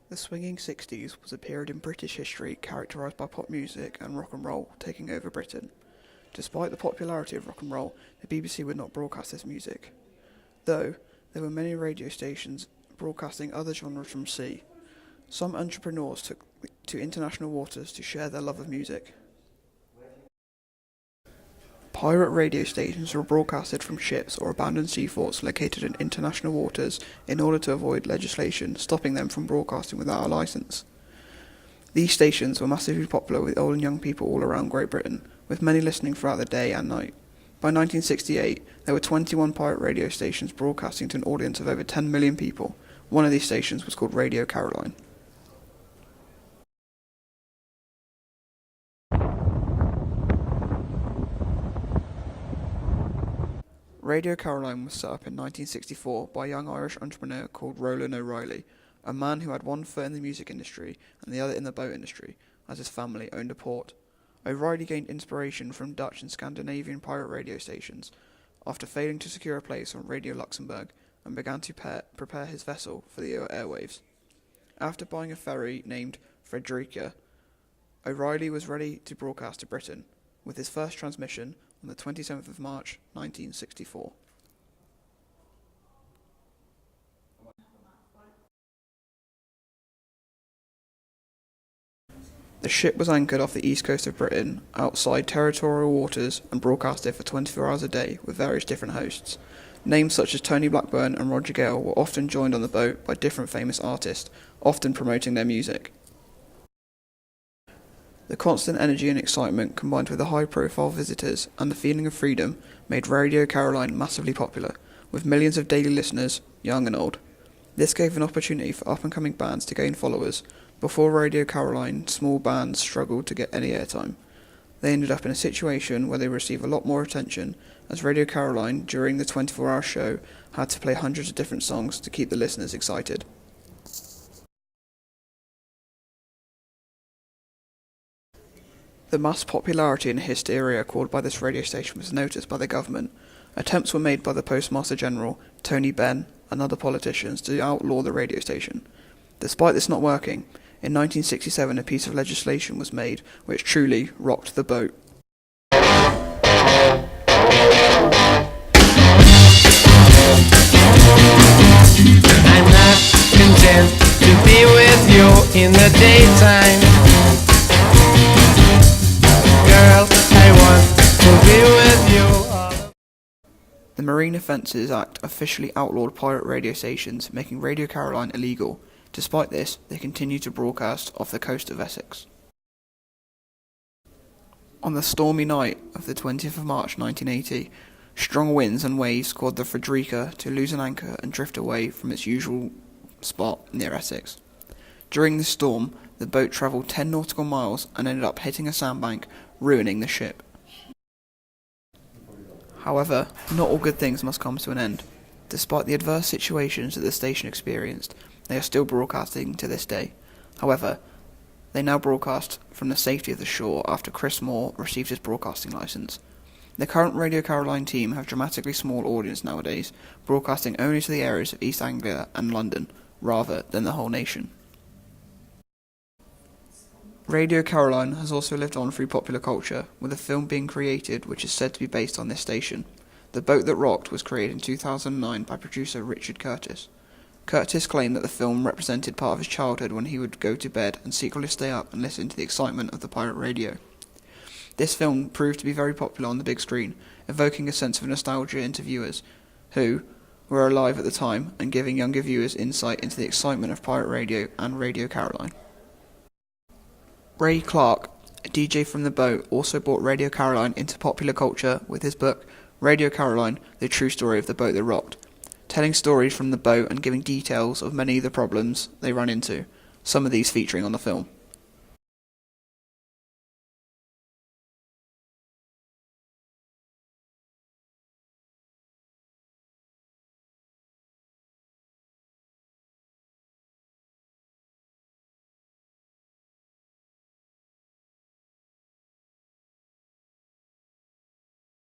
The swinging 60s was a period in British history characterised by pop music and rock and roll taking over Britain. Despite the popularity of rock and roll, the BBC would not broadcast this music, though there were many radio stations broadcasting other genres from sea. Some entrepreneurs took to international waters to share their love of music. Pirate radio stations were broadcasted from ships or abandoned seaforts located in international waters in order to avoid legislation stopping them from broadcasting without a licence. These stations were massively popular with old and young people all around Great Britain, with many listening throughout the day and night. By 1968, there were 21 pirate radio stations broadcasting to an audience of over 10 million people. One of these stations was called Radio Caroline. Radio Caroline was set up in 1964 by a young Irish entrepreneur called Roland O'Reilly, a man who had one foot in the music industry and the other in the boat industry, as his family owned a port. O'Reilly gained inspiration from Dutch and Scandinavian pirate radio stations after failing to secure a place on Radio Luxembourg, and began to prepare his vessel for the airwaves. After buying a ferry named Frederica, O'Reilly was ready to broadcast to Britain, with his first transmission on the 27th of March 1964. The ship was anchored off the east coast of Britain, outside territorial waters, and broadcasted for 24 hours a day with various different hosts. Names such as Tony Blackburn and Roger Gale were often joined on the boat by different famous artists, often promoting their music. The constant energy and excitement, combined with the high-profile visitors and the feeling of freedom, made Radio Caroline massively popular, with millions of daily listeners, young and old. This gave an opportunity for up-and-coming bands to gain followers. Before Radio Caroline, small bands struggled to get any airtime. They ended up in a situation where they received a lot more attention, as Radio Caroline, during the 24-hour show, had to play hundreds of different songs to keep the listeners excited. The mass popularity and hysteria caused by this radio station was noticed by the government. Attempts were made by the Postmaster General, Tony Benn, and other politicians to outlaw the radio station. Despite this not working, in 1967 a piece of legislation was made which truly rocked the boat. I'm not content to be with you in the daytime. Girl, I want to be with you all. The Marine Offences Act officially outlawed pirate radio stations, making Radio Caroline illegal. Despite this, they continued to broadcast off the coast of Essex. On the stormy night of the 20th of March 1980, strong winds and waves caused the Frederica to lose an anchor and drift away from its usual spot near Essex. During this storm, the boat travelled 10 nautical miles and ended up hitting a sandbank, ruining the ship. However, not all good things must come to an end. Despite the adverse situations that the station experienced, they are still broadcasting to this day. However, they now broadcast from the safety of the shore after Chris Moore received his broadcasting licence. The current Radio Caroline team have dramatically small audience nowadays, broadcasting only to the areas of East Anglia and London, rather than the whole nation. Radio Caroline has also lived on through popular culture, with a film being created which is said to be based on this station. The Boat That Rocked was created in 2009 by producer Richard Curtis. Curtis claimed that the film represented part of his childhood when he would go to bed and secretly stay up and listen to the excitement of the pirate radio. This film proved to be very popular on the big screen, evoking a sense of nostalgia into viewers who were alive at the time and giving younger viewers insight into the excitement of pirate radio and Radio Caroline. Ray Clark, a DJ from the boat, also brought Radio Caroline into popular culture with his book Radio Caroline, The True Story of the Boat That Rocked, telling stories from the boat and giving details of many of the problems they ran into, some of these featuring on the film.